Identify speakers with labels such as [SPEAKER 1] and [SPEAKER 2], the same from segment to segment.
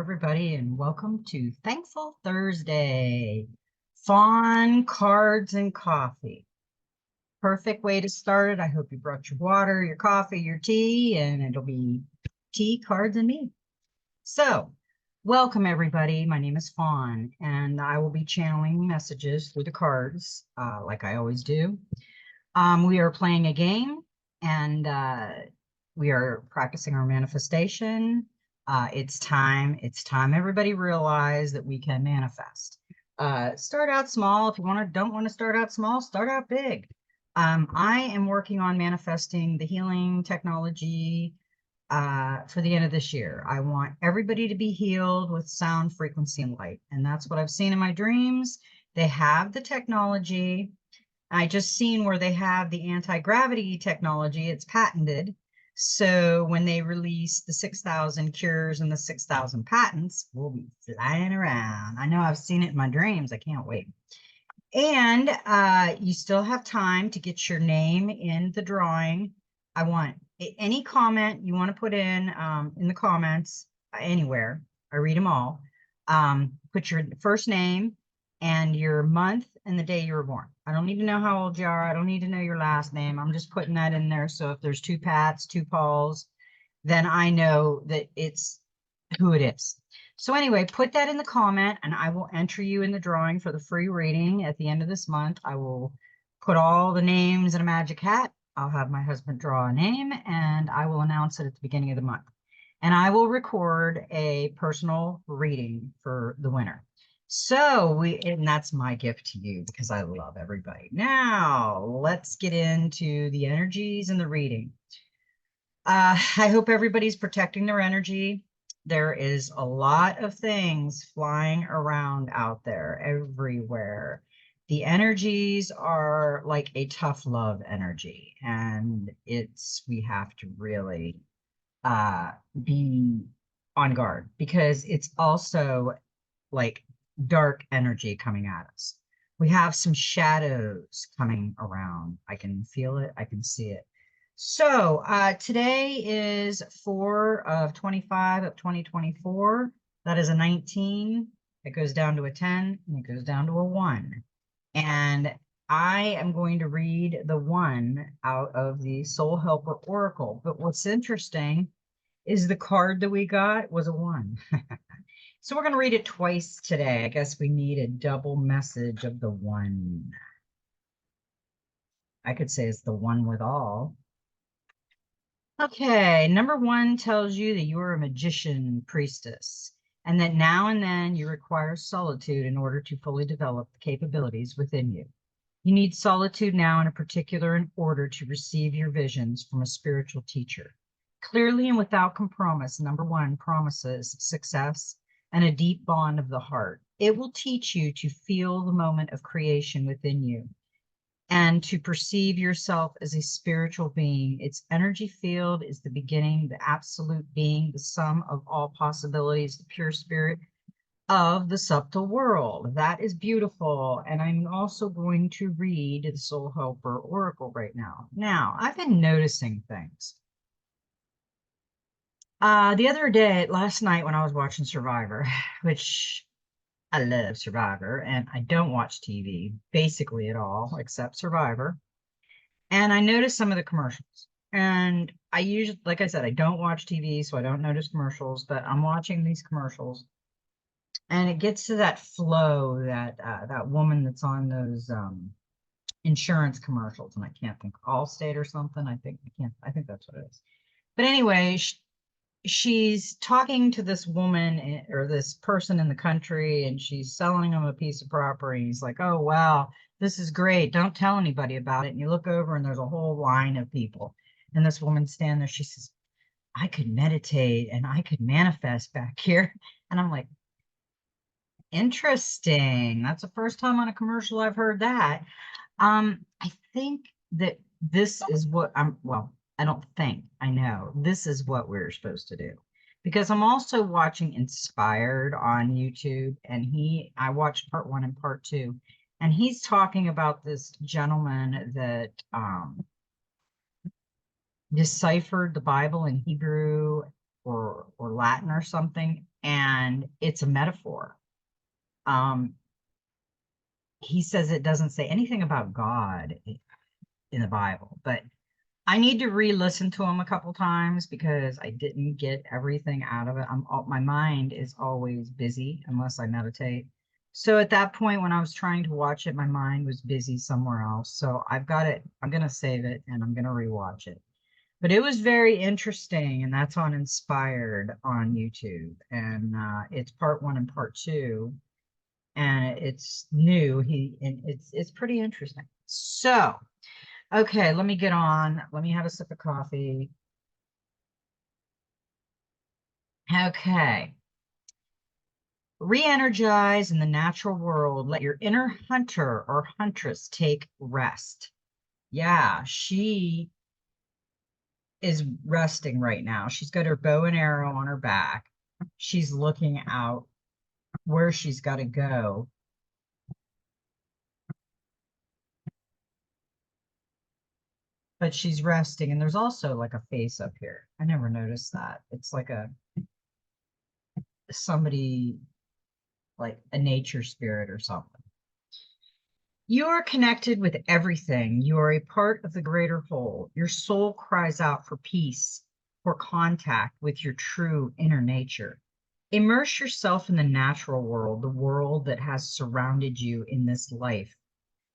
[SPEAKER 1] everybody, and welcome to Thankful Thursday. Fawn, cards, and coffee. Perfect way to start it. I hope you brought your water, your coffee, your tea, and it'll be tea, cards, and me. So, welcome everybody. My name is Fawn, and I will be channeling messages through the cards, like I always do. We are playing a game, and we are practicing our manifestation. It's time. It's time everybody realize that we can manifest. Start out small. If you don't want to start out small, start out big. I am working on manifesting the healing technology for the end of this year. I want everybody to be healed with sound, frequency, and light. And that's what I've seen in my dreams. They have the technology. I just seen where they have the anti-gravity technology. It's patented. So when they release the 6,000 cures and the 6,000 patents, we'll be flying around. I know I've seen it in my dreams. I can't wait. And you still have time to get your name in the drawing. I want any comment you want to put in the comments anywhere. I read them all. Put your first name and your month and the day you were born. I don't need to know how old you are. I don't need to know your last name. I'm just putting that in there. So if there's two Pats, two Pauls, then I know that it's who it is. So anyway, put that in the comment and I will enter you in the drawing for the free reading at the end of this month. I will put all the names in a magic hat. I'll have my husband draw a name and I will announce it at the beginning of the month. And I will record a personal reading for the winner. So and that's my gift to you because I love everybody. Now let's get into the energies and the reading. I hope everybody's protecting their energy. There is a lot of things flying around out there everywhere. The energies are like a tough love energy, and we have to really be on guard because it's also like dark energy coming at us. We have some shadows coming around. I can feel it. I can see it. So today is 4 of 25 of 2024. That is a 19. It goes down to a 10 and it goes down to a 1. And I am going to read the 1 out of the Soul Helper Oracle. But what's interesting is the card that we got was a 1. So we're going to read it twice today. I guess we need a double message of the 1. I could say it's the 1 with all. Okay, number 1 tells you that you are a magician priestess and that now and then you require solitude in order to fully develop the capabilities within you. You need solitude now in particular in order to receive your visions from a spiritual teacher. Clearly and without compromise, number 1 promises success and a deep bond of the heart. It will teach you to feel the moment of creation within you and to perceive yourself as a spiritual being. Its energy field is the beginning, the absolute being, the sum of all possibilities, the pure spirit of the subtle world. That is beautiful. And I'm also going to read the Soul Helper Oracle right now. Now, I've been noticing things. Last night when I was watching Survivor, which I love Survivor, and I don't watch TV basically at all, except Survivor. And I noticed some of the commercials. And I usually, like I said, I don't watch TV, so I don't notice commercials, but I'm watching these commercials. And it gets to that flow, that woman that's on those insurance commercials, and I can't think, Allstate or something. I think that's what it is. But anyway, she's talking to this woman or this person in the country, and she's selling him a piece of property. He's like, oh, wow, this is great. Don't tell anybody about it. And you look over and there's a whole line of people. And this woman standing there, she says, I could meditate and I could manifest back here. And I'm like, interesting. That's the first time on a commercial I've heard that. I think that this is what I don't think, I know this is what we're supposed to do, because I'm also watching Inspired on YouTube, and I watched part 1 and part 2, and he's talking about this gentleman that deciphered the Bible in Hebrew or Latin or something. and it's a metaphor. He says it doesn't say anything about God in the Bible, but I need to re-listen to him a couple times because I didn't get everything out of it. My mind is always busy unless I meditate. So at that point, when I was trying to watch it, my mind was busy somewhere else. So I've got it. I'm going to save it and I'm going to rewatch it. But it was very interesting, and that's on Inspired on YouTube. And it's part 1 and part 2, and it's new. And it's pretty interesting. So, okay, let me get on. Let me have a sip of coffee. Okay. Re-energize in the natural world. Let your inner hunter or huntress take rest. Yeah, she is resting right now. She's got her bow and arrow on her back. She's looking out where she's got to go. But she's resting, and there's also like a face up here. I never noticed that. It's like somebody, like a nature spirit or something. You are connected with everything. You are a part of the greater whole. Your soul cries out for peace, for contact with your true inner nature. Immerse yourself in the natural world, the world that has surrounded you in this life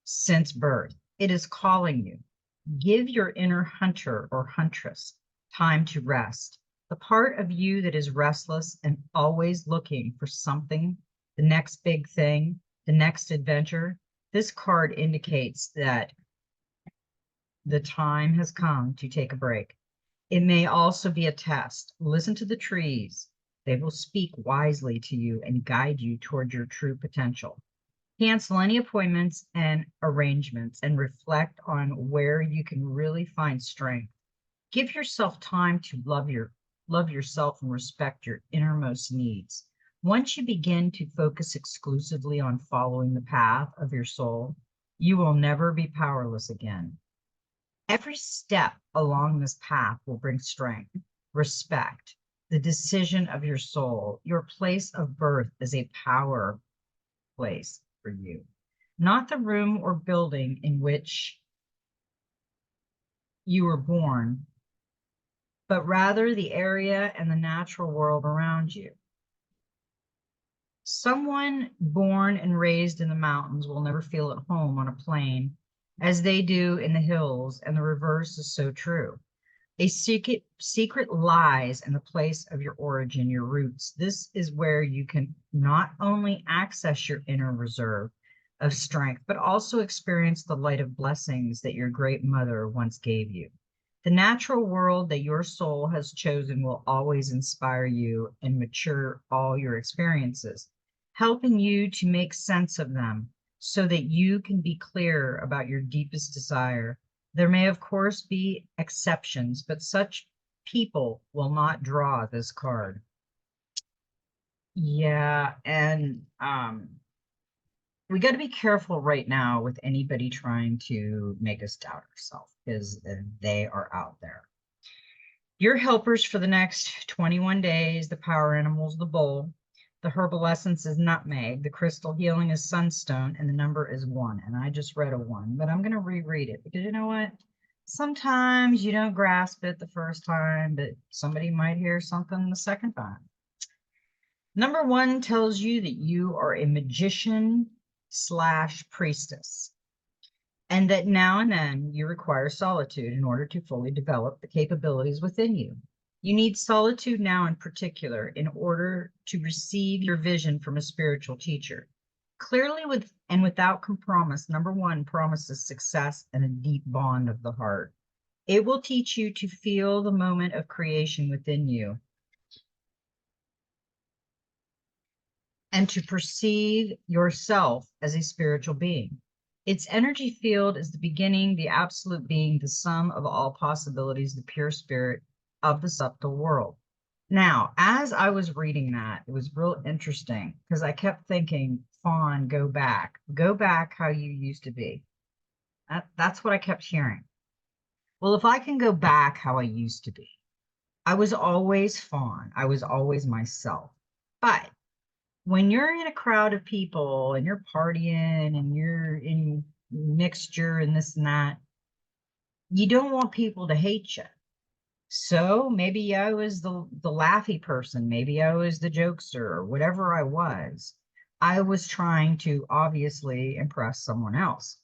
[SPEAKER 1] since birth. It is calling you. Give your inner hunter or huntress time to rest. The part of you that is restless and always looking for something, the next big thing, the next adventure. This card indicates that the time has come to take a break. It may also be a test. Listen to the trees. They will speak wisely to you and guide you toward your true potential. Cancel any appointments and arrangements and reflect on where you can really find strength. Give yourself time to love yourself and respect your innermost needs. Once you begin to focus exclusively on following the path of your soul, you will never be powerless again. Every step along this path will bring strength, respect, the decision of your soul. Your place of birth is a power place for you, not the room or building in which you were born, but rather the area and the natural world around you. Someone born and raised in the mountains will never feel at home on a plain as they do in the hills, and the reverse is so true. A secret lies in the place of your origin, your roots. This is where you can not only access your inner reserve of strength, but also experience the light of blessings that your great mother once gave you. The natural world that your soul has chosen will always inspire you and mature all your experiences, helping you to make sense of them so that you can be clear about your deepest desire. There may, of course, be exceptions, but such people will not draw this card. Yeah, and we got to be careful right now with anybody trying to make us doubt ourselves, because they are out there. Your helpers for the next 21 days, the power animals, the bull, the herbal essence is nutmeg, the crystal healing is sunstone, and the number is 1. And I just read a 1, but I'm going to reread it because you know what? Sometimes you don't grasp it the first time, but somebody might hear something the second time. Number 1 tells you that you are a magician / priestess, and that now and then you require solitude in order to fully develop the capabilities within you. You need solitude now in particular in order to receive your vision from a spiritual teacher. Clearly and without compromise, number 1 promises success and a deep bond of the heart. It will teach you to feel the moment of creation within you and to perceive yourself as a spiritual being. Its energy field is the beginning, the absolute being, the sum of all possibilities, the pure spirit of the subtle world. Now, as I was reading that, it was real interesting because I kept thinking, Fawn, go back how you used to be. That's what I kept hearing. Well, if I can go back how I used to be, I was always Fawn. I was always myself. But when you're in a crowd of people and you're partying and you're in mixture and this and that, you don't want people to hate you. So maybe I was the laughy person, maybe I was the jokester, or whatever I was. I was trying to obviously impress someone else.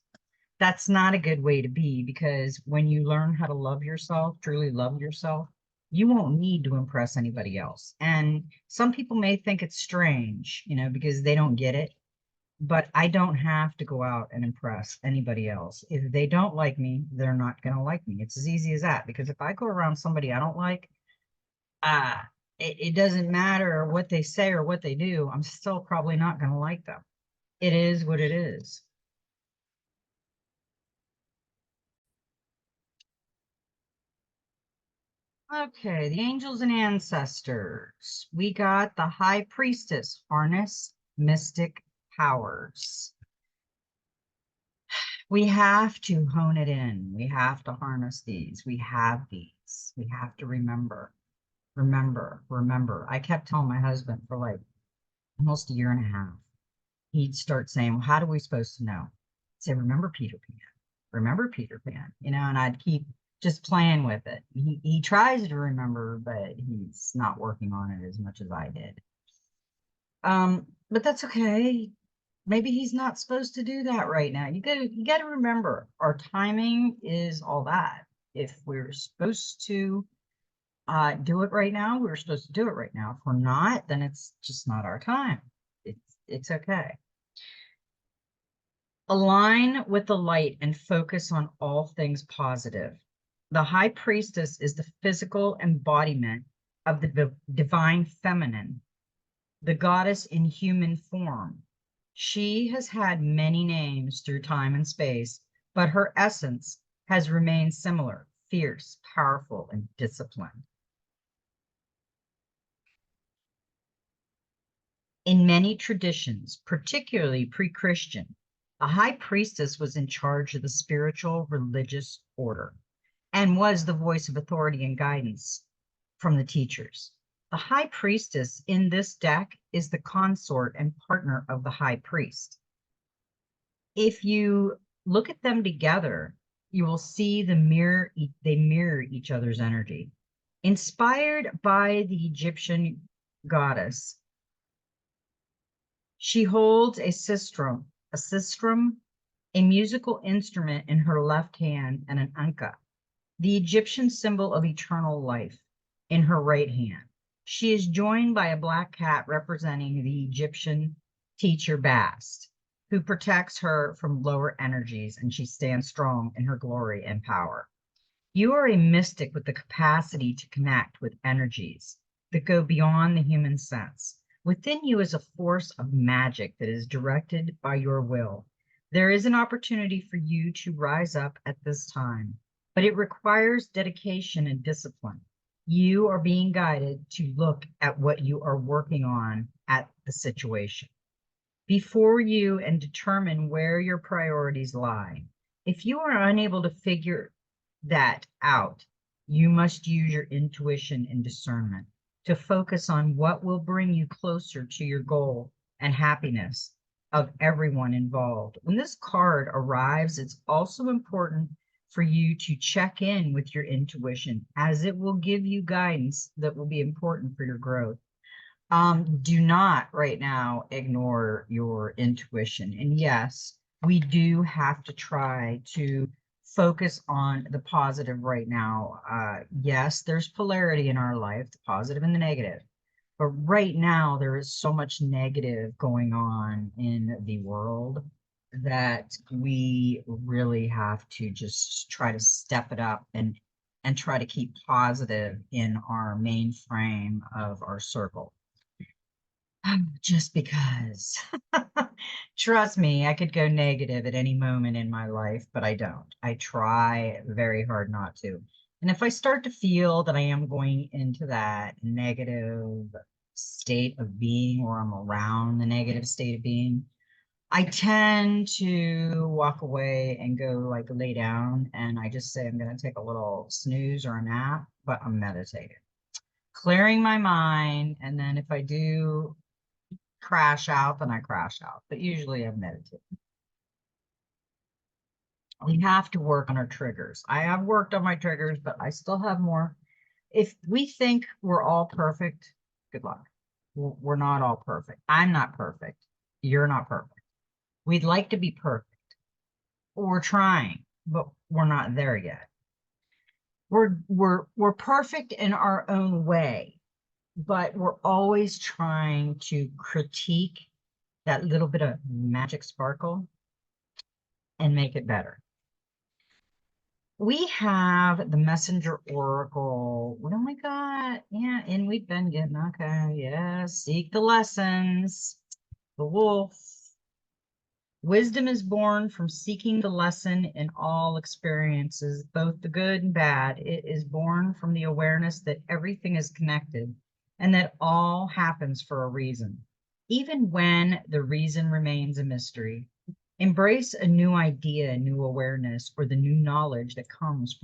[SPEAKER 1] That's not a good way to be, because when you learn how to love yourself, truly love yourself, you won't need to impress anybody else. And some people may think it's strange, because they don't get it, but I don't have to go out and impress anybody else. If they don't like me, they're not going to like me. It's as easy as that. Because if I go around somebody I don't like, it doesn't matter what they say or what they do, I'm still probably not going to like them. It is what it is. Okay, the angels and ancestors. We got the high priestess, harness mystic powers. We have to hone it in. We have to harness these. We have these. We have to remember, remember, remember. I kept telling my husband for like almost a year and a half. He'd start saying, well, how are we supposed to know? I'd say, remember Peter Pan. Remember Peter Pan, and I'd keep just playing with it. He tries to remember, but he's not working on it as much as I did. But that's okay. Maybe he's not supposed to do that right now. You gotta remember, our timing is all that. If we're supposed to do it right now, we're supposed to do it right now. If we're not, then it's just not our time. It's okay. Align with the light and focus on all things positive. The high priestess is the physical embodiment of the divine feminine, the goddess in human form. She has had many names through time and space, but her essence has remained similar: fierce, powerful, and disciplined. In many traditions, particularly pre-Christian, a high priestess was in charge of the spiritual religious order and was the voice of authority and guidance from the teachers. The high priestess in this deck is the consort and partner of the high priest. If you look at them together, you will see they mirror each other's energy. Inspired by the Egyptian goddess, she holds a musical instrument in her left hand, and an anka, the Egyptian symbol of eternal life, in her right hand. She is joined by a black cat representing the Egyptian teacher Bast, who protects her from lower energies, and she stands strong in her glory and power. You are a mystic with the capacity to connect with energies that go beyond the human sense. Within you is a force of magic that is directed by your will. There is an opportunity for you to rise up at this time, but it requires dedication and discipline. You are being guided to look at what you are working on at the situation before you and determine where your priorities lie. If you are unable to figure that out, you must use your intuition and discernment to focus on what will bring you closer to your goal and happiness of everyone involved. When this card arrives, it's also important for you to check in with your intuition, as it will give you guidance that will be important for your growth. Do not right now ignore your intuition. And yes, we do have to try to focus on the positive right now. Yes, there's polarity in our life, the positive and the negative. But right now, there is so much negative going on in the world that we really have to just try to step it up and try to keep positive in our main frame of our circle. Just because. Trust me, I could go negative at any moment in my life, but I don't. I try very hard not to. And if I start to feel that I am going into that negative state of being, or I'm around the negative state of being, I tend to walk away and go like lay down, and I just say I'm going to take a little snooze or a nap, but I'm meditating, clearing my mind. And then if I do crash out, then I crash out. But usually I meditate. We have to work on our triggers. I have worked on my triggers, but I still have more. If we think we're all perfect, good luck. We're not all perfect. I'm not perfect. You're not perfect. We'd like to be perfect. We're trying, but we're not there yet. We're perfect in our own way, but we're always trying to critique that little bit of magic sparkle and make it better. We have the messenger oracle. What do we got? Yeah, and we've been getting, okay, yeah, seek the lessons. The wolf. Wisdom is born from seeking the lesson in all experiences, both the good and bad. It is born from the awareness that everything is connected and that all happens for a reason, even when the reason remains a mystery. Embrace a new idea, new awareness, or the new knowledge that comes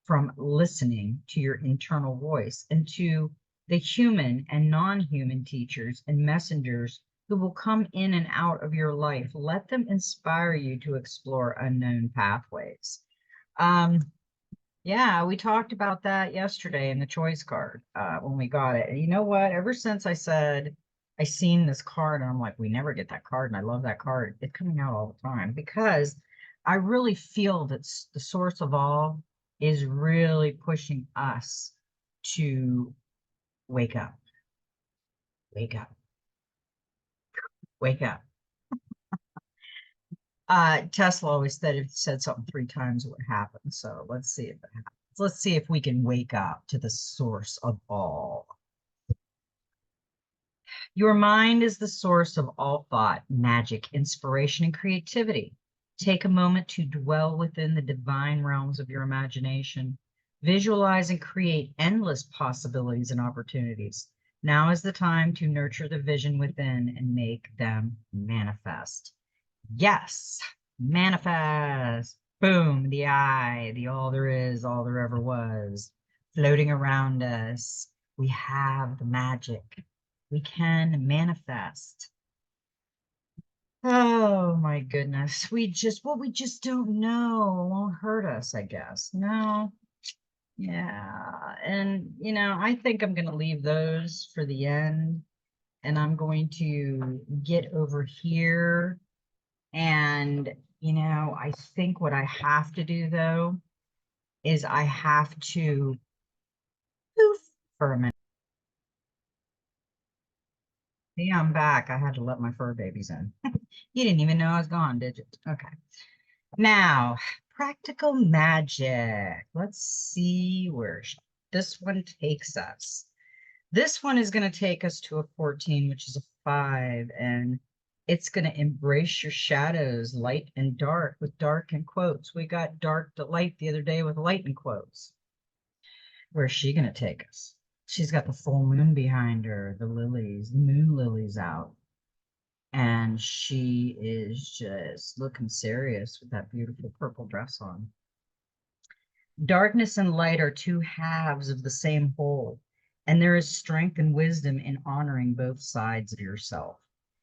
[SPEAKER 1] from listening to your internal voice and to the human and non-human teachers and messengers who will come in and out of your life. Let them inspire you to explore unknown pathways. Yeah, we talked about that yesterday in the choice card when we got it. And you know what? Ever since I said I seen this card and I'm like, we never get that card, and I love that card. It's coming out all the time because I really feel that the source of all is really pushing us to wake up, wake up, wake up. Tesla always said if you said something 3 times, it would happen. So let's see if it happens. Let's see if we can wake up to the source of all. Your mind is the source of all thought, magic, inspiration, and creativity. Take a moment to dwell within the divine realms of your imagination. Visualize and create endless possibilities and opportunities. Now is the time to nurture the vision within and make them manifest. Yes, manifest. Boom, the I, the all there is, all there ever was, floating around us. We have the magic. We can manifest. Oh my goodness. What we just don't know won't hurt us, I guess. No. Yeah. And, I think I'm going to leave those for the end. And I'm going to get over here. And, I think what I have to do, though, is I have to poof for a minute. See, I'm back. I had to let my fur babies in. You didn't even know I was gone, did you? Okay. Now, practical magic. Let's see where this one takes us. This one is going to take us to a 14, which is a 5, and it's going to embrace your shadows, light and dark, with dark in quotes. We got dark to light the other day with light in quotes. Where's she going to take us? She's got the full moon behind her, the lilies, the moon lilies out. And she is just looking serious with that beautiful purple dress on. Darkness and light are 2 halves of the same whole, and there is strength and wisdom in honoring both sides of yourself.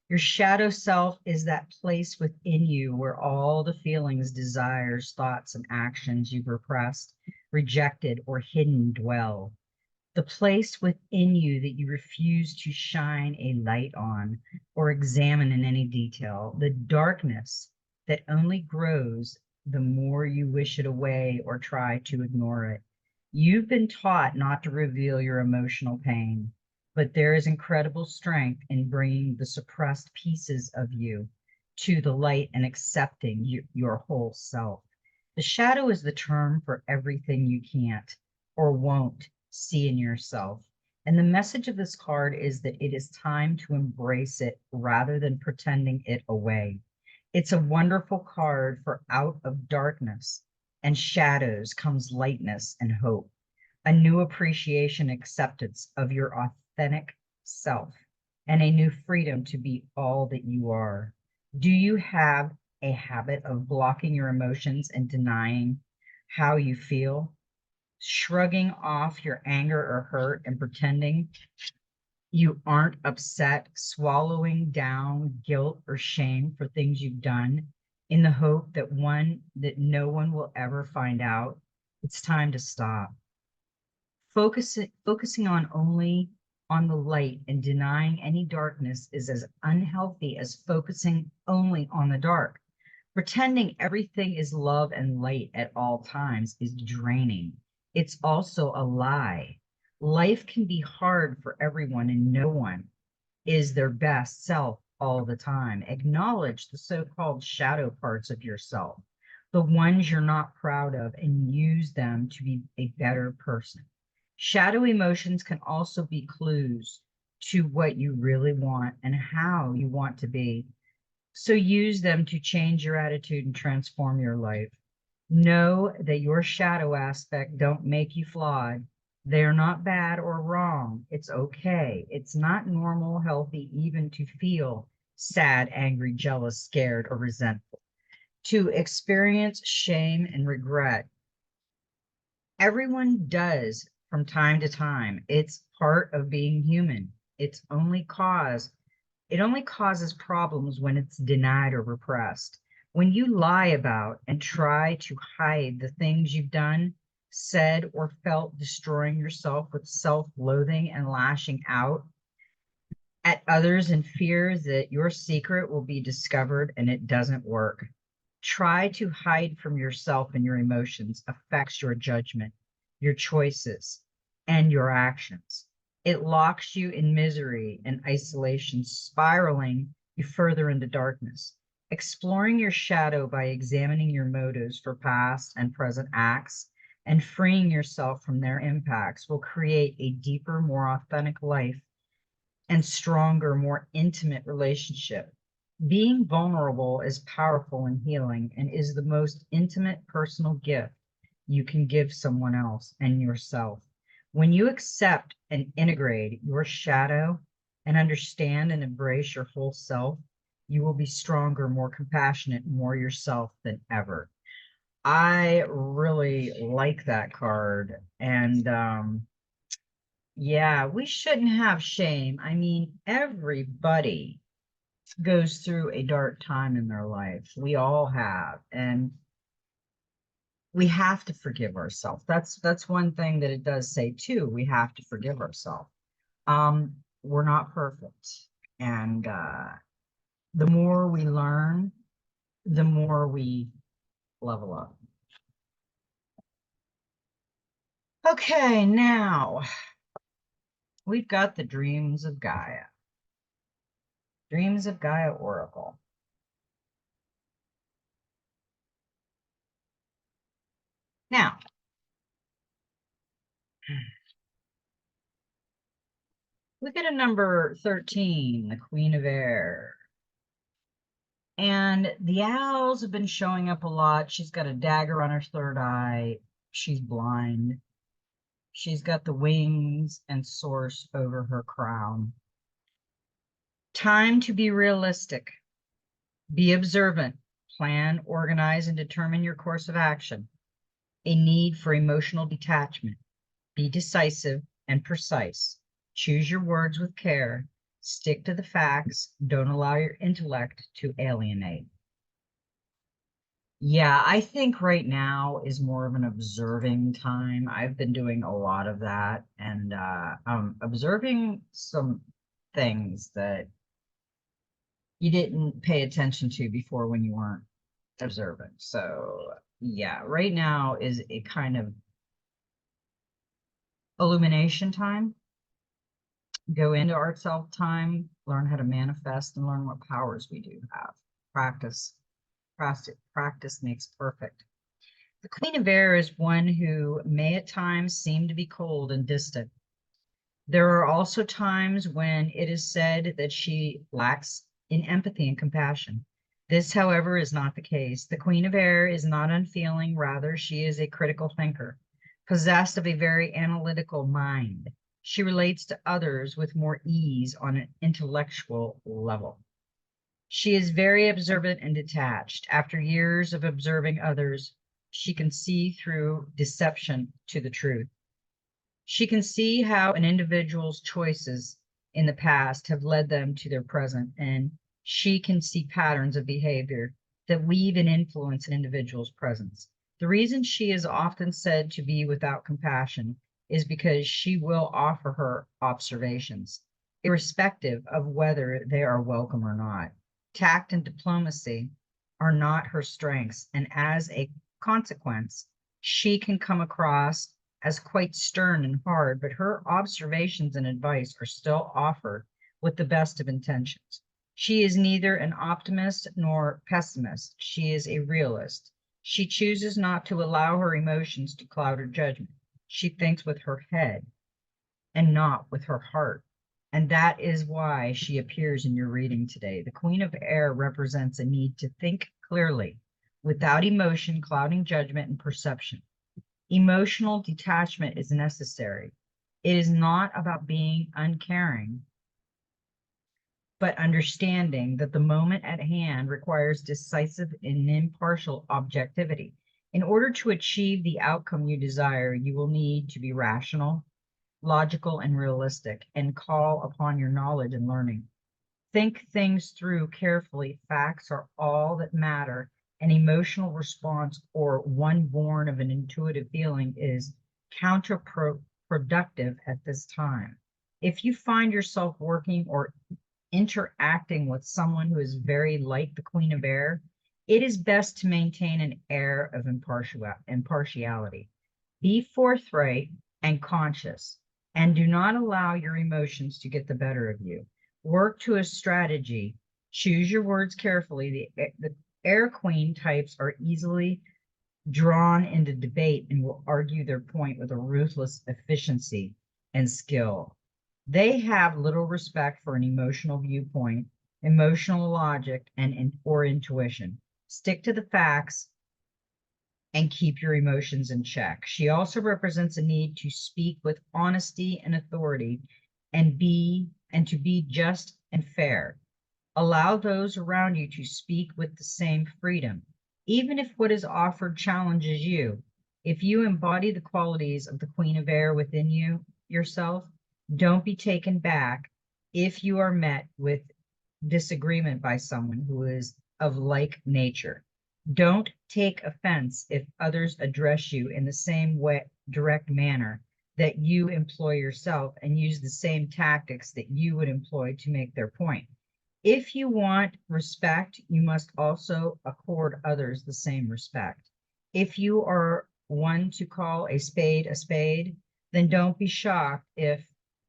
[SPEAKER 1] Your shadow self is that place within you where all the feelings, desires, thoughts, and actions you've repressed, rejected, or hidden dwell. The place within you that you refuse to shine a light on or examine in any detail, the darkness that only grows the more you wish it away or try to ignore it. You've been taught not to reveal your emotional pain, but there is incredible strength in bringing the suppressed pieces of you to the light and accepting your whole self. The shadow is the term for everything you can't or won't see in yourself. And the message of this card is that it is time to embrace it rather than pretending it away. It's a wonderful card for out of darkness and shadows comes lightness and hope, a new appreciation, acceptance of your authentic self, and a new freedom to be all that you are. Do you have a habit of blocking your emotions and denying how you feel? Shrugging off your anger or hurt and pretending You aren't upset, swallowing down guilt or shame for things you've done in the hope that no one will ever find out. It's time to stop. Focusing on only on the light and denying any darkness is as unhealthy as focusing only on the dark. Pretending everything is love and light at all times is draining. It's also a lie. Life can be hard for everyone, and no one is their best self all the time. Acknowledge the so-called shadow parts of yourself, the ones you're not proud of, and use them to be a better person. Shadow emotions can also be clues to what you really want and how you want to be. So use them to change your attitude and transform your life. Know that your shadow aspect don't make you flawed. They're not bad or wrong. It's okay. It's not normal, healthy, even to feel sad, angry, jealous, scared, or resentful. To experience shame and regret. Everyone does from time to time. It's part of being human. It only causes problems when it's denied or repressed. When you lie about and try to hide the things you've done, said, or felt, destroying yourself with self-loathing and lashing out at others in fear that your secret will be discovered, and it doesn't work. Try to hide from yourself, and your emotions affects your judgment, your choices, and your actions. It locks you in misery and isolation, spiraling you further into darkness. Exploring your shadow by examining your motives for past and present acts and freeing yourself from their impacts will create a deeper, more authentic life and stronger, more intimate relationship. Being vulnerable is powerful and healing and is the most intimate personal gift you can give someone else and yourself. When you accept and integrate your shadow and understand and embrace your whole self, you will be stronger, more compassionate, more yourself than ever. I really like that card. And yeah, we shouldn't have shame. I mean, everybody goes through a dark time in their life. We all have. And we have to forgive ourselves. That's one thing that it does say too. We have to forgive ourselves. We're not perfect. And the more we learn, the more we level up. Okay, now we've got the Dreams of Gaia. Dreams of Gaia Oracle. Now, look at a number 13, the Queen of Air. And the owls have been showing up a lot. She's got a dagger on her third eye. She's blind. She's got the wings and source over her crown. Time to be realistic. Be observant. Plan, organize, and determine your course of action. A need for emotional detachment. Be decisive and precise. Choose your words with care. Stick to the facts. Don't allow your intellect to alienate. Yeah, I think right now is more of an observing time. I've been doing a lot of that and observing some things that you didn't pay attention to before when you weren't observant. So yeah, right now is a kind of illumination time. Go into art self time, learn how to manifest, and learn what powers we do have. Practice, practice makes perfect. The Queen of Air is one who may at times seem to be cold and distant. There are also times when it is said that she lacks in empathy and compassion. This, however, is not the case. The Queen of Air is not unfeeling, rather, she is a critical thinker, possessed of a very analytical mind. She relates to others with more ease on an intellectual level. She is very observant and detached. After years of observing others, she can see through deception to the truth. She can see how an individual's choices in the past have led them to their present, and she can see patterns of behavior that weave and influence an individual's presence. The reason she is often said to be without compassion is because she will offer her observations, irrespective of whether they are welcome or not. Tact and diplomacy are not her strengths, and as a consequence, she can come across as quite stern and hard, but her observations and advice are still offered with the best of intentions. She is neither an optimist nor pessimist. She is a realist. She chooses not to allow her emotions to cloud her judgment. She thinks with her head and not with her heart. And that is why she appears in your reading today. The Queen of Air represents a need to think clearly without emotion clouding judgment and perception. Emotional detachment is necessary. It is not about being uncaring, but understanding that the moment at hand requires decisive and impartial objectivity. In order to achieve the outcome you desire, you will need to be rational, logical, and realistic, and call upon your knowledge and learning. Think things through carefully. Facts are all that matter. An emotional response or one born of an intuitive feeling is counterproductive at this time. If you find yourself working or interacting with someone who is very like the Queen of Air, it is best to maintain an air of impartiality. Be forthright and conscious, and do not allow your emotions to get the better of you. Work to a strategy. Choose your words carefully. The Air Queen types are easily drawn into debate and will argue their point with a ruthless efficiency and skill. They have little respect for an emotional viewpoint, emotional logic, or intuition. Stick to the facts and keep your emotions in check. She also represents a need to speak with honesty and authority and to be just and fair. Allow those around you to speak with the same freedom, even if what is offered challenges you. If you embody the qualities of the Queen of Air within yourself, don't be taken back if you are met with disagreement by someone who is of like nature. Don't take offense if others address you in the same way, direct manner that you employ yourself and use the same tactics that you would employ to make their point. If you want respect, you must also accord others the same respect. If you are one to call a spade, then don't be shocked if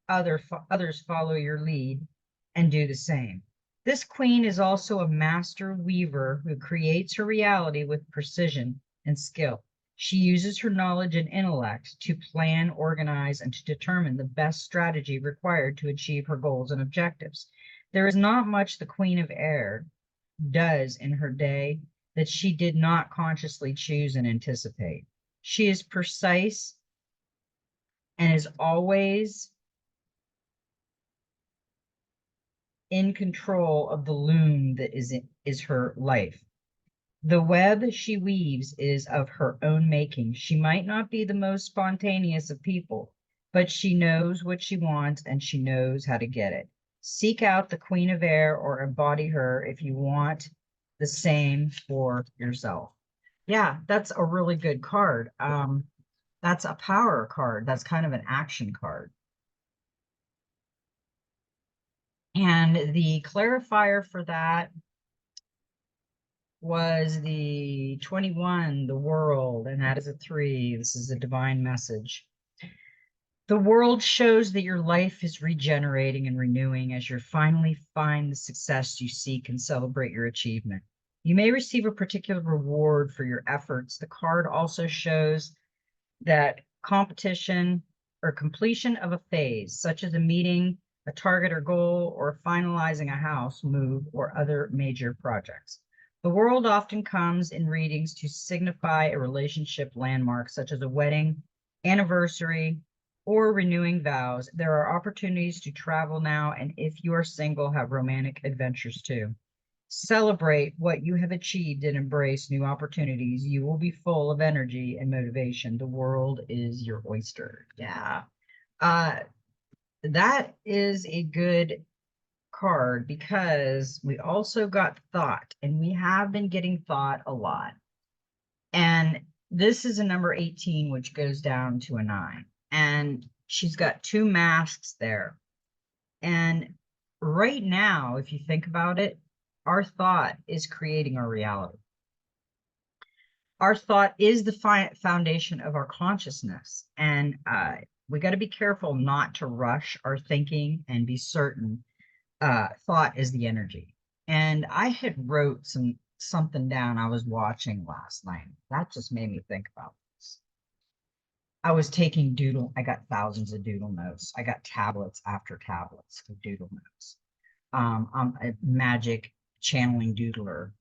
[SPEAKER 1] others follow your lead and do the same. This queen is also a master weaver who creates her reality with precision and skill. She uses her knowledge and intellect to plan, organize, and to determine the best strategy required to achieve her goals and objectives. There is not much the Queen of Air does in her day that she did not consciously choose and anticipate. She is precise and is always in control of the loom that is her life. The web she weaves is of her own making. She might not be the most spontaneous of people, but she knows what she wants and she knows how to get it. Seek out the Queen of Air or embody her if you want the same for yourself. Yeah, that's a really good card. That's a power card. That's kind of an action card. And the clarifier for that was the 21, the world, and that is a 3. This is a divine message. The world shows that your life is regenerating and renewing as you finally find the success you seek and celebrate your achievement. You may receive a particular reward for your efforts. The card also shows that competition or completion of a phase, such as a meeting, a target or goal, or finalizing a house move or other major projects. The world often comes in readings to signify a relationship landmark, such as a wedding, anniversary, or renewing vows. There are opportunities to travel now, and if you are single, have romantic adventures too. Celebrate what you have achieved and embrace new opportunities. You will be full of energy and motivation. The world is your oyster. Yeah. Uh, that is a good card because we also got thought, and we have been getting thought a lot. And this is a number 18, which goes down to a 9. And she's got two masks there. And right now, if you think about it, our thought is creating our reality. Our thought is the foundation of our consciousness. And we got to be careful not to rush our thinking and be certain thought is the energy. And I had wrote something down I was watching last night. That just made me think about this. I was taking I got thousands of doodle notes. I got tablets after tablets of doodle notes. I'm a magic channeling doodler.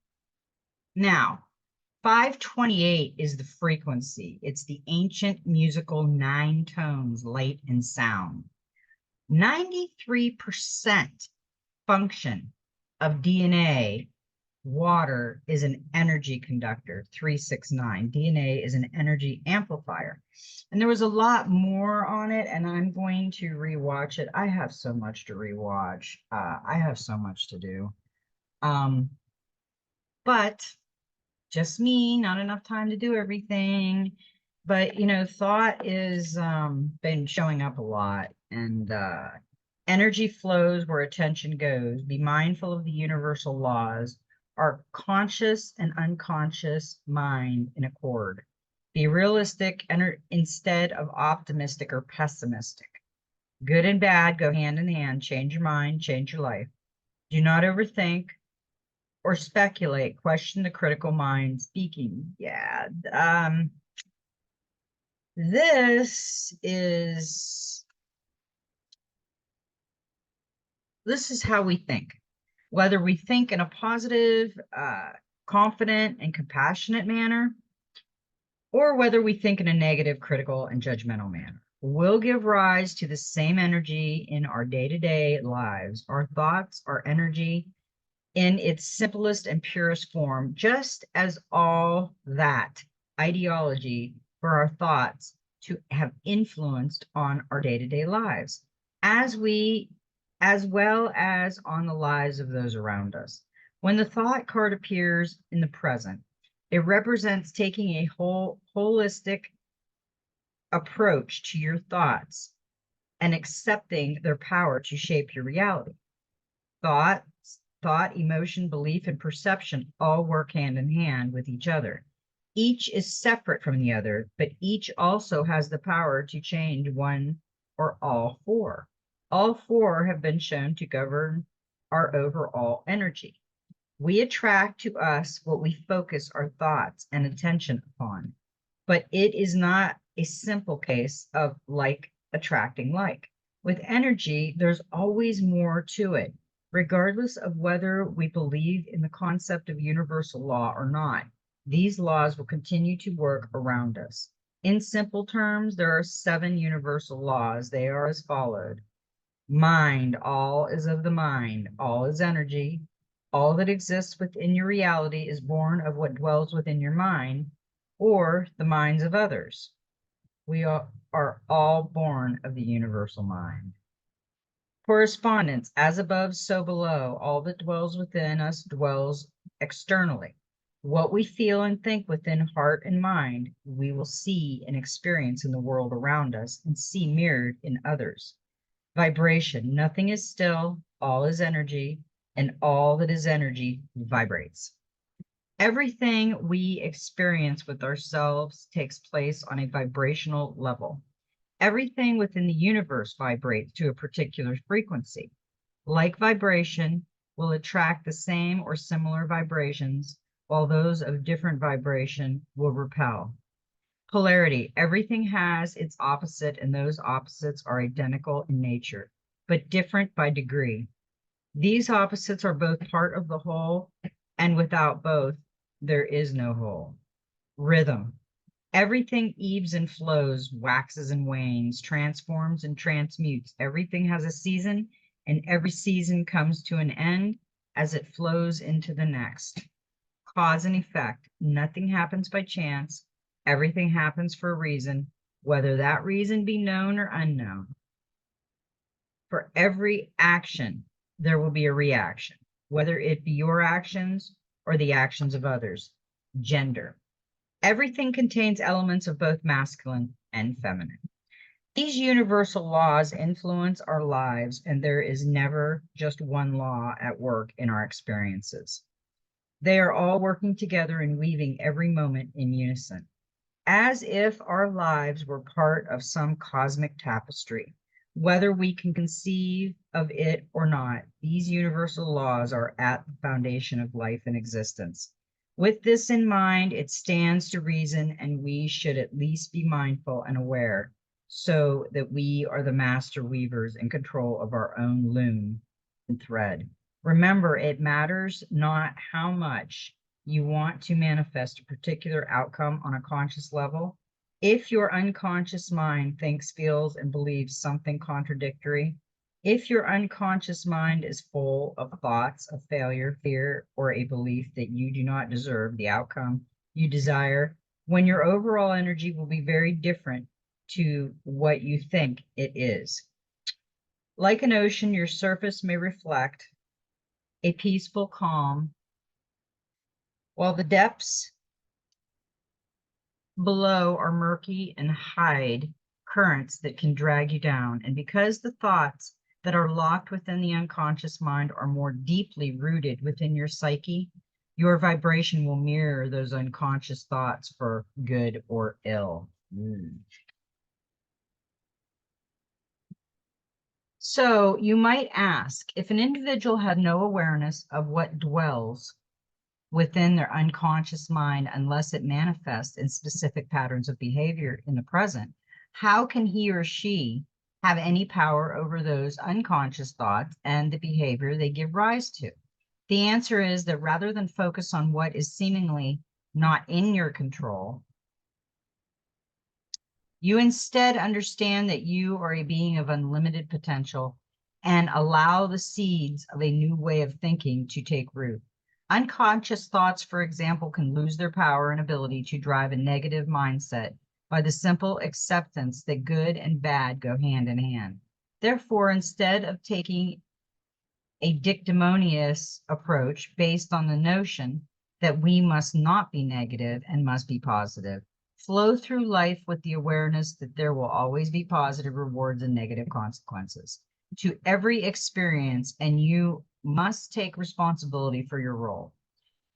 [SPEAKER 1] Now, 528 is the frequency. It's the ancient musical 9 tones, light and sound. 93% function of DNA. Water is an energy conductor. 369. DNA is an energy amplifier. And there was a lot more on it, and I'm going to rewatch it. I have so much to rewatch. I have so much to do. But just me, not enough time to do everything. But thought is been showing up a lot, and energy flows where attention goes. Be mindful of the universal laws. Our conscious and unconscious mind in accord. Be realistic instead of optimistic or pessimistic. Good and bad go hand in hand. Change your mind, change your life. Do not overthink or speculate. Question the critical mind. Speaking. Yeah. This is how we think. Whether we think in a positive, confident, and compassionate manner, or whether we think in a negative, critical, and judgmental manner, will give rise to the same energy in our day-to-day lives. Our thoughts are energy in its simplest and purest form, just as all that ideology for our thoughts to have influenced on our day-to-day lives, as well as on the lives of those around us. When the thought card appears in the present, it represents taking a holistic approach to your thoughts and accepting their power to shape your reality. Thought, emotion, belief, and perception all work hand in hand with each other. Each is separate from the other, but each also has the power to change one or all four. All four have been shown to govern our overall energy. We attract to us what we focus our thoughts and attention upon, but it is not a simple case of like attracting like. With energy, there's always more to it, regardless of whether we believe in the concept of universal law or not. These laws will continue to work around us. In simple terms, there are 7 universal laws. They are as followed. Mind, all is of the mind, all is energy. All that exists within your reality is born of what dwells within your mind or the minds of others. We are all born of the universal mind. Correspondence, as above, so below. All that dwells within us dwells externally. What we feel and think within heart and mind, we will see and experience in the world around us and see mirrored in others. Vibration, nothing is still, all is energy, and all that is energy vibrates. Everything we experience with ourselves takes place on a vibrational level. Everything within the universe vibrates to a particular frequency. Like vibration will attract the same or similar vibrations, while those of different vibration will repel. Polarity, everything has its opposite, and those opposites are identical in nature, but different by degree. These opposites are both part of the whole, and without both, there is no whole. Rhythm, everything ebbs and flows, waxes and wanes, transforms and transmutes. Everything has a season, and every season comes to an end as it flows into the next. Cause and effect, nothing happens by chance. Everything happens for a reason, whether that reason be known or unknown. For every action, there will be a reaction, whether it be your actions or the actions of others. Gender. Everything contains elements of both masculine and feminine. These universal laws influence our lives, and there is never just one law at work in our experiences. They are all working together and weaving every moment in unison, as if our lives were part of some cosmic tapestry. Whether we can conceive of it or not, these universal laws are at the foundation of life and existence. With this in mind, it stands to reason, and we should at least be mindful and aware, so that we are the master weavers in control of our own loom and thread. Remember, it matters not how much you want to manifest a particular outcome on a conscious level. If your unconscious mind thinks, feels, and believes something contradictory, if your unconscious mind is full of thoughts of failure, fear, or a belief that you do not deserve the outcome you desire, when your overall energy will be very different to what you think it is. Like an ocean, your surface may reflect a peaceful calm, while the depths below are murky and hide currents that can drag you down. And because the thoughts that are locked within the unconscious mind are more deeply rooted within your psyche, your vibration will mirror those unconscious thoughts for good or ill. So you might ask, if an individual had no awareness of what dwells within their unconscious mind, unless it manifests in specific patterns of behavior in the present, how can he or she have any power over those unconscious thoughts and the behavior they give rise to? The answer is that rather than focus on what is seemingly not in your control, you instead understand that you are a being of unlimited potential and allow the seeds of a new way of thinking to take root. Unconscious thoughts, for example, can lose their power and ability to drive a negative mindset by the simple acceptance that good and bad go hand in hand. Therefore, instead of taking a dictamonious approach based on the notion that we must not be negative and must be positive, flow through life with the awareness that there will always be positive rewards and negative consequences to every experience, and you must take responsibility for your role.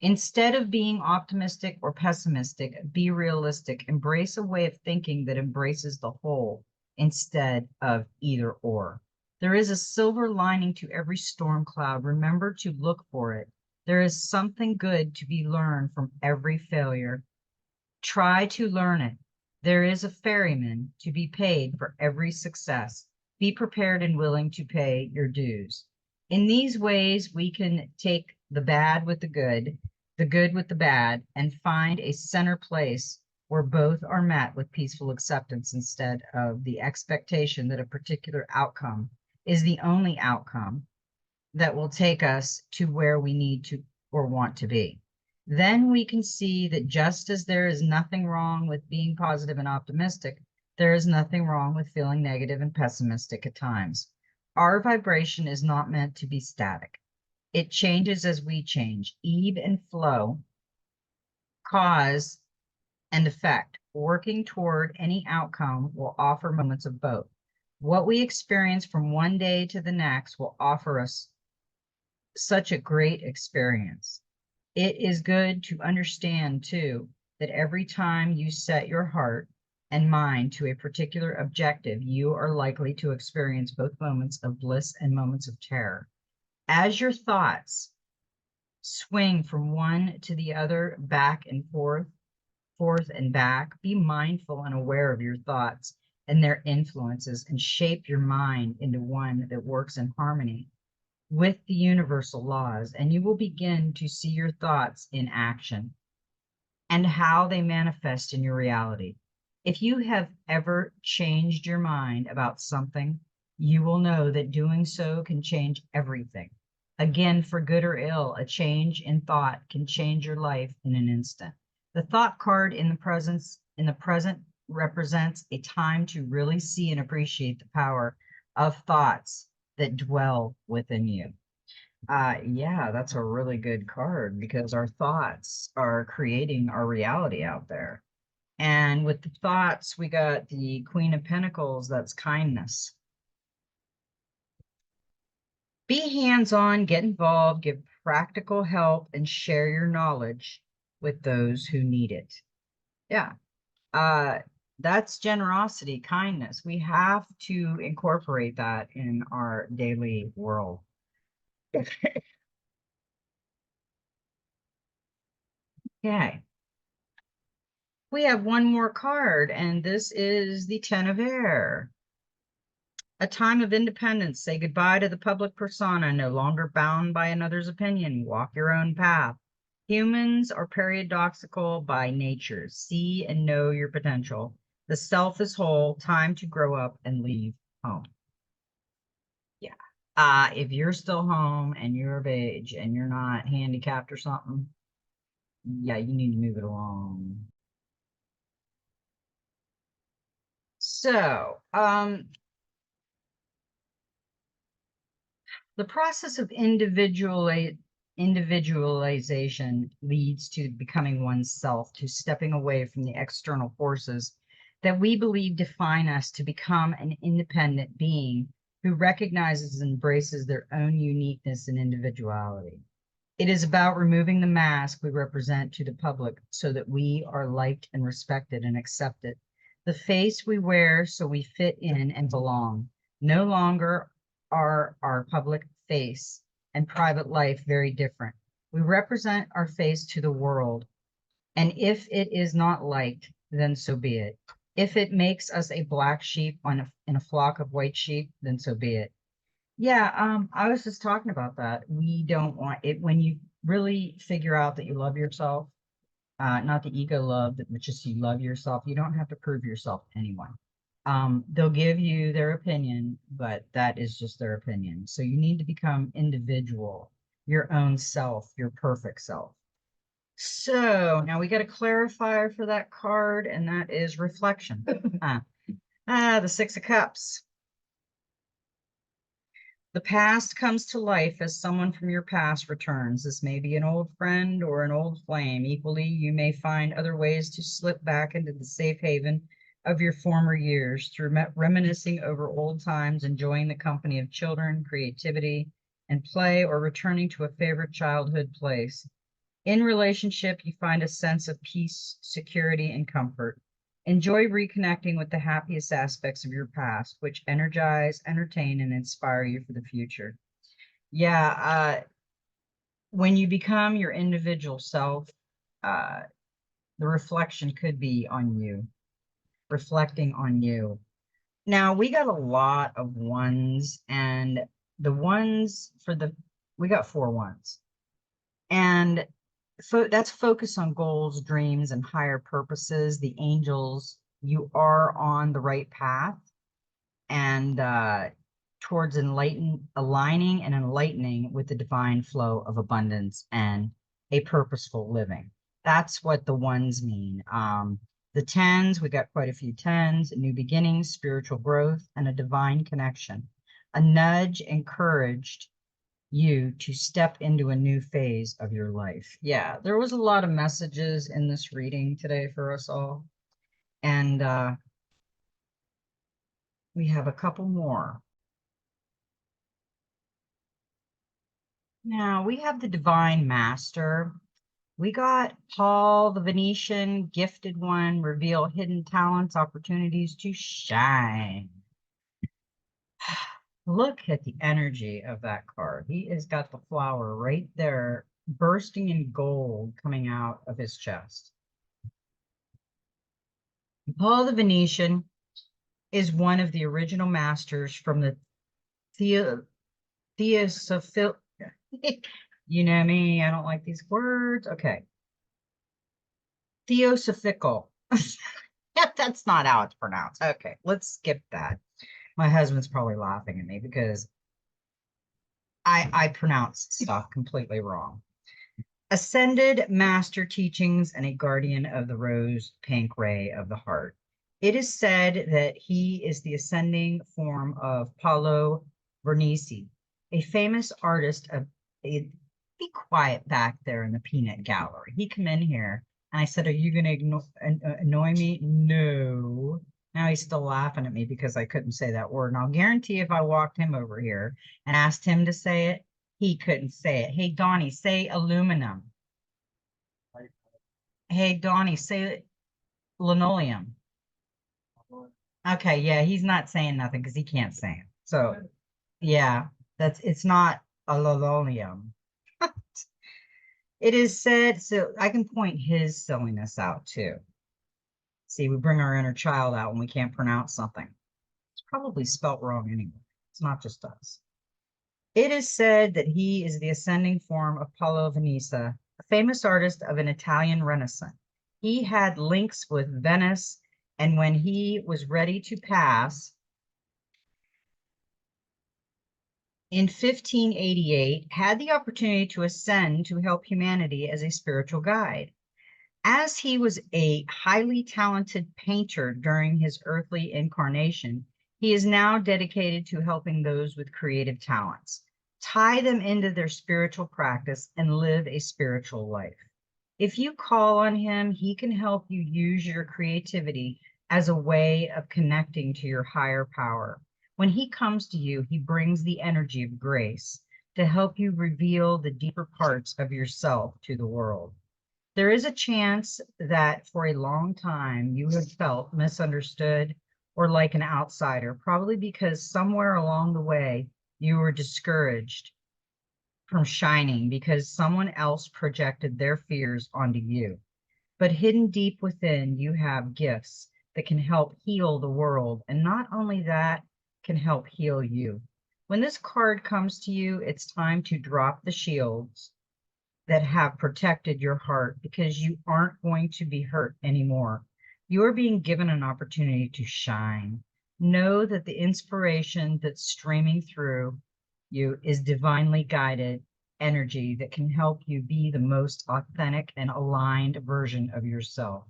[SPEAKER 1] Instead of being optimistic or pessimistic, be realistic. Embrace a way of thinking that embraces the whole instead of either or. There is a silver lining to every storm cloud. Remember to look for it. There is something good to be learned from every failure. Try to learn it. There is a ferryman to be paid for every success. Be prepared and willing to pay your dues. In these ways, we can take the bad with the good with the bad, and find a center place where both are met with peaceful acceptance instead of the expectation that a particular outcome is the only outcome that will take us to where we need to or want to be. Then we can see that just as there is nothing wrong with being positive and optimistic, there is nothing wrong with feeling negative and pessimistic at times. Our vibration is not meant to be static. It changes as we change. Ebb and flow, cause and effect. Working toward any outcome will offer moments of both. What we experience from one day to the next will offer us such a great experience. It is good to understand, too, that every time you set your heart and mind to a particular objective, you are likely to experience both moments of bliss and moments of terror. As your thoughts swing from one to the other, back and forth, forth and back, be mindful and aware of your thoughts and their influences, and shape your mind into one that works in harmony with the universal laws, and you will begin to see your thoughts in action and how they manifest in your reality. If you have ever changed your mind about something, you will know that doing so can change everything. Again, for good or ill, a change in thought can change your life in an instant. The thought card in the present represents a time to really see and appreciate the power of thoughts that dwell within you. Yeah, that's a really good card because our thoughts are creating our reality out there. And with the thoughts, we got the Queen of Pentacles, that's kindness. Be hands-on, get involved, give practical help, and share your knowledge with those who need it. Yeah. That's generosity, kindness. We have to incorporate that in our daily world. Okay. We have one more card, and this is the Ten of Air. A time of independence. Say goodbye to the public persona, no longer bound by another's opinion. Walk your own path. Humans are paradoxical by nature. See and know your potential. The self is whole. Time to grow up and leave home. Yeah. If you're still home and you're of age and you're not handicapped or something, yeah, you need to move it along. So, the process of individualization leads to becoming oneself, to stepping away from the external forces that we believe define us, to become an independent being who recognizes and embraces their own uniqueness and individuality. It is about removing the mask we represent to the public so that we are liked and respected and accepted. The face we wear so we fit in and belong. No longer are our public face and private life very different. We represent our face to the world, and if it is not liked, then so be it. If it makes us a black sheep in a flock of white sheep, then so be it. Yeah, I was just talking about that. We don't want it when you really figure out that you love yourself, not the ego love, but just you love yourself. You don't have to prove yourself to anyone. They'll give you their opinion, but that is just their opinion. So you need to become individual, your own self, your perfect self. So now we got a clarifier for that card, and that is reflection. The Six of Cups. The past comes to life as someone from your past returns. This may be an old friend or an old flame. Equally, you may find other ways to slip back into the safe haven of your former years through reminiscing over old times, enjoying the company of children, creativity, and play, or returning to a favorite childhood place. In relationship, you find a sense of peace, security, and comfort. Enjoy reconnecting with the happiest aspects of your past, which energize, entertain, and inspire you for the future. Yeah, when you become your individual self, uh, the reflection could be on you, reflecting on you. Now, we got a lot of ones, and the ones for we got 4 ones. And that's focus on goals, dreams, and higher purposes. The angels, you are on the right path and towards aligning and enlightening with the divine flow of abundance and a purposeful living. That's what the ones mean. The tens, we got quite a few tens, new beginnings, spiritual growth, and a divine connection. A nudge encouraged you to step into a new phase of your life. Yeah, there was a lot of messages in this reading today for us all. And we have a couple more. Now we have the Divine Master. We got Paul, the Venetian, gifted one, reveal hidden talents, opportunities to shine. Look at the energy of that card. He has got the flower right there, bursting in gold coming out of his chest. Paul the Venetian is one of the original masters from the Theosophil. You know me, I don't like these words. Okay. Theosophical. That's not how it's pronounced. Okay, let's skip that. My husband's probably laughing at me because I pronounce stuff completely wrong. Ascended master teachings and a guardian of the rose pink ray of the heart. It is said that he is the ascending form of Paulo Vernisi, a famous artist of a, be quiet back there in the peanut gallery. He come in here and I said, are you going to annoy me? No. Now he's still laughing at me because I couldn't say that word. And I'll guarantee if I walked him over here and asked him to say it, he couldn't say it. Hey, Donnie, say aluminum. Hey, Donnie, say linoleum. Okay, yeah, he's not saying nothing because he can't say it. So, yeah, it's not a linoleum. It is said, so I can point his silliness out too. See, we bring our inner child out when we can't pronounce something. It's probably spelt wrong anyway. It's not just us. It is said that he is the ascending form of Paolo Veneza, a famous artist of an Italian Renaissance. He had links with Venice, and when he was ready to pass in 1588, had the opportunity to ascend to help humanity as a spiritual guide. As he was a highly talented painter during his earthly incarnation, he is now dedicated to helping those with creative talents, tie them into their spiritual practice, and live a spiritual life. If you call on him, he can help you use your creativity as a way of connecting to your higher power. When he comes to you, he brings the energy of grace to help you reveal the deeper parts of yourself to the world. There is a chance that for a long time you have felt misunderstood or like an outsider, probably because somewhere along the way you were discouraged from shining because someone else projected their fears onto you. But hidden deep within, you have gifts that can help heal the world. And not only that, can help heal you. When this card comes to you, it's time to drop the shields that have protected your heart because you aren't going to be hurt anymore. You are being given an opportunity to shine. Know that the inspiration that's streaming through you is divinely guided energy that can help you be the most authentic and aligned version of yourself.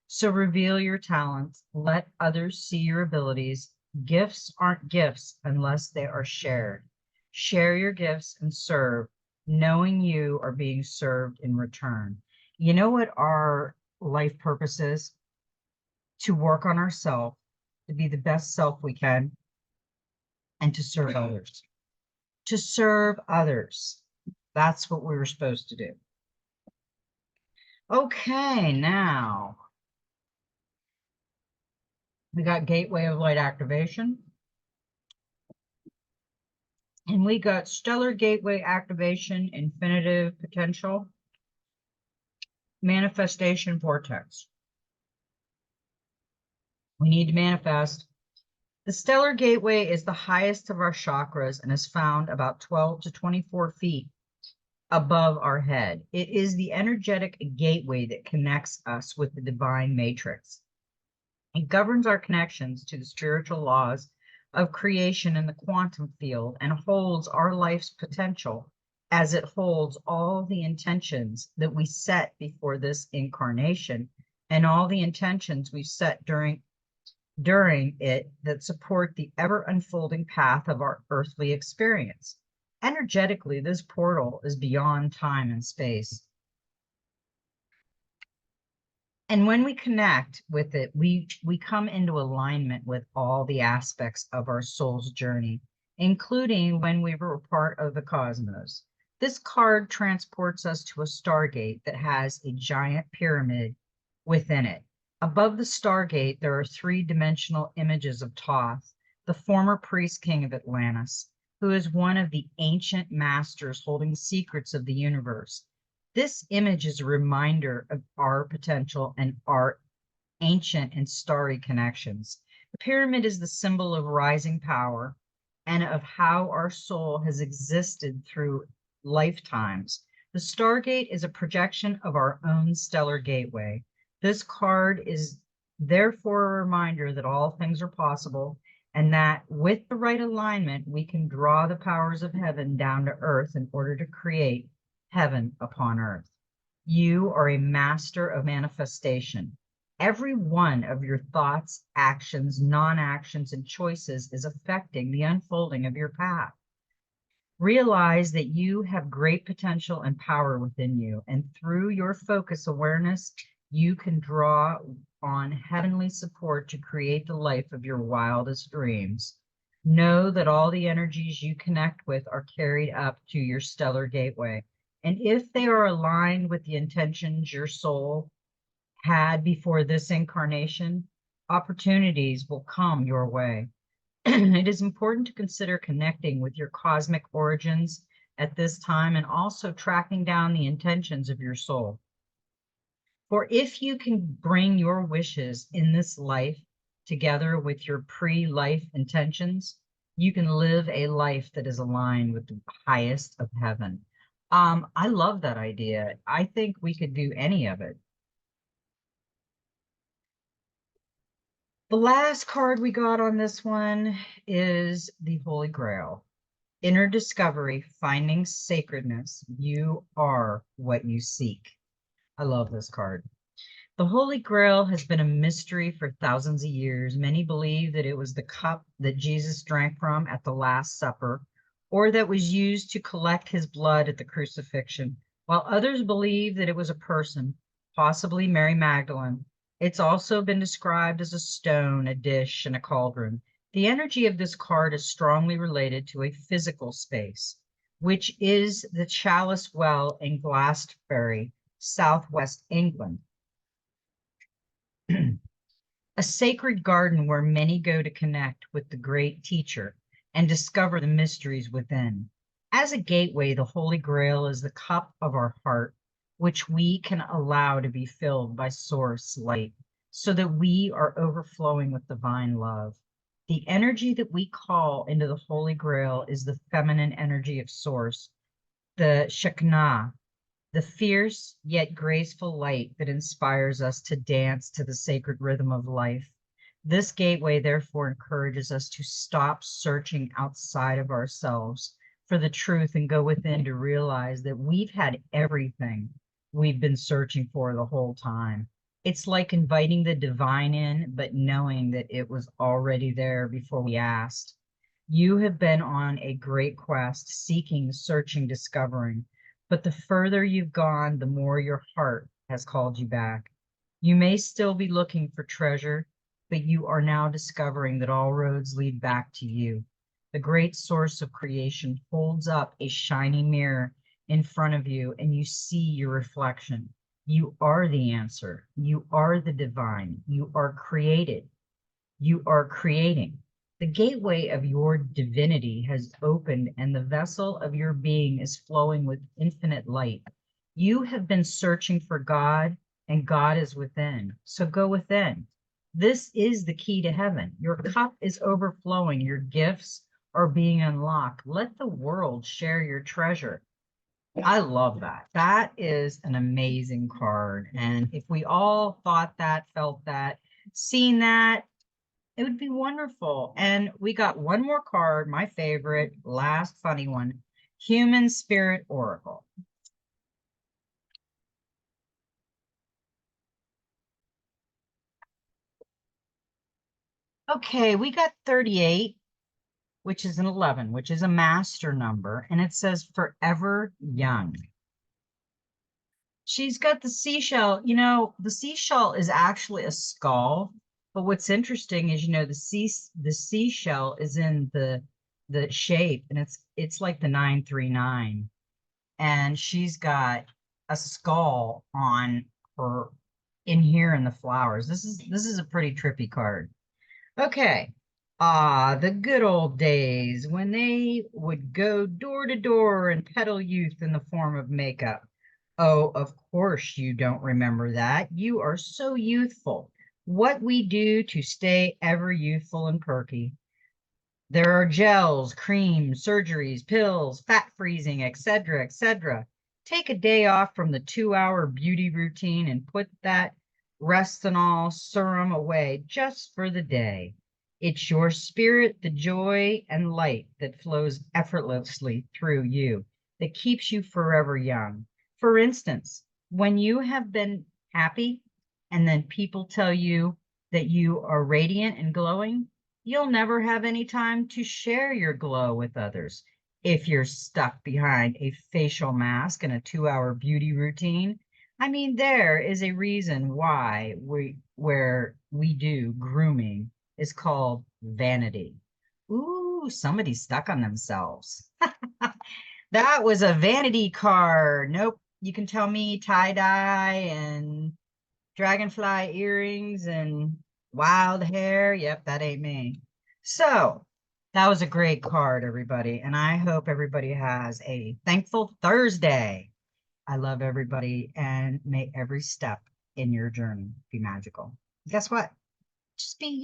[SPEAKER 1] So reveal your talents, let others see your abilities. Gifts aren't gifts unless they are shared. Share your gifts and serve, knowing you are being served in return. You know what our life purpose is? To work on ourselves, to be the best self we can, and to serve others. To serve others. That's what we were supposed to do. Okay, now we got Gateway of Light activation. And we got Stellar Gateway activation, infinitive potential, manifestation vortex. We need to manifest. The Stellar Gateway is the highest of our chakras and is found about 12 to 24 feet above our head. It is the energetic gateway that connects us with the divine matrix. It governs our connections to the spiritual laws of creation in the quantum field and holds our life's potential as it holds all the intentions that we set before this incarnation and all the intentions we've set during it that support the ever unfolding path of our earthly experience. Energetically, this portal is beyond time and space. And when we connect with it, we come into alignment with all the aspects of our soul's journey, including when we were part of the cosmos. This card transports us to a stargate that has a giant pyramid within it. Above the stargate, there are three-dimensional images of Thoth, the former priest king of Atlantis, who is one of the ancient masters holding secrets of the universe. This image is a reminder of our potential and our ancient and starry connections. The pyramid is the symbol of rising power and of how our soul has existed through lifetimes. The Stargate is a projection of our own stellar gateway. This card is therefore a reminder that all things are possible and that with the right alignment, we can draw the powers of heaven down to earth in order to create heaven upon earth. You are a master of manifestation. Every one of your thoughts, actions, non-actions, and choices is affecting the unfolding of your path. Realize that you have great potential and power within you, and through your focus awareness, you can draw on heavenly support to create the life of your wildest dreams. Know that all the energies you connect with are carried up to your stellar gateway. And if they are aligned with the intentions your soul had before this incarnation, opportunities will come your way. It is important to consider connecting with your cosmic origins at this time and also tracking down the intentions of your soul. For if you can bring your wishes in this life together with your pre-life intentions, you can live a life that is aligned with the highest of heaven. I love that idea. I think we could do any of it. The last card we got on this one is the Holy Grail. Inner discovery, finding sacredness. You are what you seek. I love this card. The Holy Grail has been a mystery for thousands of years. Many believe that it was the cup that Jesus drank from at the Last Supper, or that was used to collect his blood at the crucifixion, while others believe that it was a person, possibly Mary Magdalene. It's also been described as a stone, a dish, and a cauldron. The energy of this card is strongly related to a physical space, which is the Chalice Well in Glastonbury, southwest England. A sacred garden where many go to connect with the great teacher and discover the mysteries within. As a gateway, the Holy Grail is the cup of our heart, which we can allow to be filled by source light, so that we are overflowing with divine love. The energy that we call into the Holy Grail is the feminine energy of source, the Shekinah, the fierce yet graceful light that inspires us to dance to the sacred rhythm of life. This gateway, therefore, encourages us to stop searching outside of ourselves for the truth and go within to realize that we've had everything we've been searching for the whole time. It's like inviting the divine in, but knowing that it was already there before we asked. You have been on a great quest, seeking, searching, discovering. But the further you've gone, the more your heart has called you back. You may still be looking for treasure, but you are now discovering that all roads lead back to you. The great source of creation holds up a shiny mirror in front of you, and you see your reflection. You are the answer. You are the divine. You are created. You are creating. The gateway of your divinity has opened, and the vessel of your being is flowing with infinite light. You have been searching for God, and God is within. So go within. This is the key to heaven. Your cup is overflowing. Your gifts are being unlocked. Let the world share your treasure. I love that. That is an amazing card. And if we all thought that, felt that, seen that, it would be wonderful. And we got one more card, my favorite, last funny one, Human Spirit Oracle. Okay, we got 38, which is an 11, which is a master number, and it says forever young. She's got the seashell. You know, the seashell is actually a skull, but what's interesting is, the seashell is in the shape, and it's like the 939, and she's got a skull on her in here in the flowers. This is a pretty trippy card. Okay. Ah, the good old days when they would go door to door and peddle youth in the form of makeup. Oh, of course you don't remember that. You are so youthful. What we do to stay ever youthful and perky. There are gels, creams, surgeries, pills, fat freezing, etc., etc. Take a day off from the 2-hour beauty routine and put that Retinol serum away just for the day. It's your spirit, the joy and light that flows effortlessly through you that keeps you forever young. For instance, when you have been happy and then people tell you that you are radiant and glowing, you'll never have any time to share your glow with others. If you're stuck behind a facial mask and a 2-hour beauty routine, I mean, there is a reason why where we do grooming is called vanity. Ooh, somebody stuck on themselves. That was a vanity card. Nope. You can tell me tie-dye and dragonfly earrings and wild hair. Yep, that ain't me. So that was a great card, everybody. And I hope everybody has a thankful Thursday. I love everybody and may every step in your journey be magical. Guess what? Just be you.